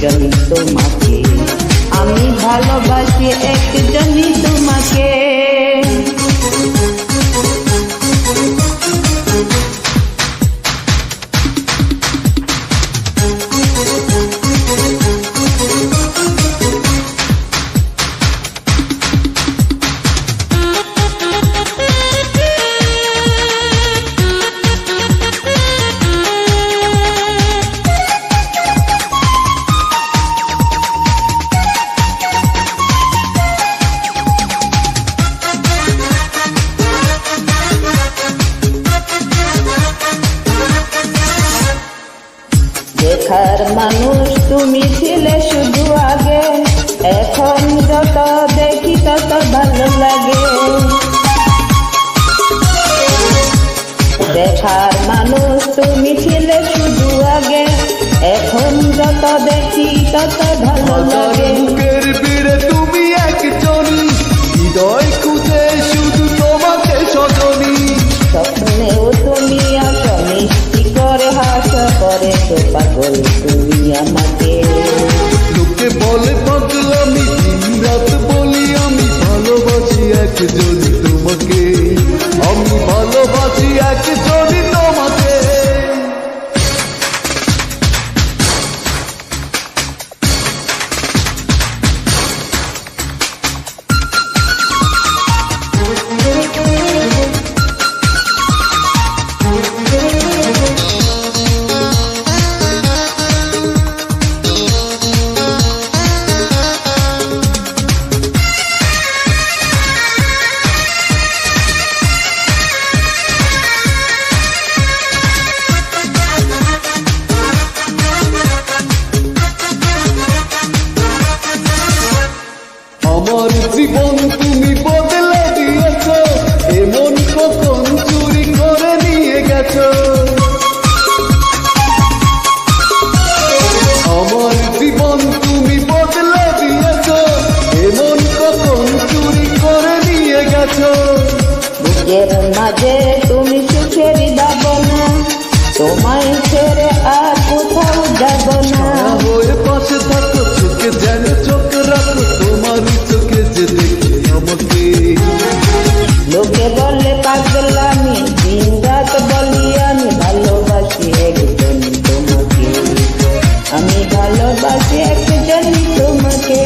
একজন তোমাকে, আমি ভালোবাসি একজনই তোমাকে। দেখার মানুষ তুমি ছিলে শুধু আগে, এখন যত দেখি তত ভালো লাগে। দেখার মানুষ তুমি ছিলে শুধু আগে, এখন যত দেখি তত ভালো লাগে। তুমি একজনই, হৃদয় খুঁজে শুধু তোমাকে সজনী। স্বপ্নেও তুমি আসো, মিষ্টি করে হাসো, করে তো পাগল তুমি আমাকে। লোকে বলে পাগলামি, দিন রাত বলি আমি ভালোবাসি একজনই তোমাকে, আমি ভালোবাসি একজনই তোমাকে। আমার জীবন তুমি বদলে দিয়েছ, এমন কখন চুরি করে নিয়ে গেছ। আমার জীবন তুমি বদলে দিয়েছ, এমন কখন চুরি করে নিয়ে গেছ। বুকের মাঝে তুমি সুখের ভাবনা, তোমায় ছেড়ে আর কোথাও যাব না। হয়ে পাশে থাকো, চোখে যেন চোখ রাখো, তোমারই চোখে যে দেখি আমাকে। লোকে বলে পাগলামি, দিন রাত বলি আমি ভালোবাসি একজন তোমাকে, আমি ভালোবাসি একজন তোমাকে।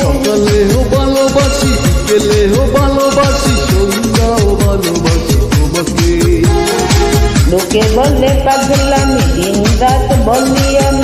সকালেও ভালোবাসি, বিকেলেও ভালোবাসি, সন্ধ্যাও ভালোবাসি তোমাকে। লোকে বলে পাগলামি, দিন রাত বলি আমি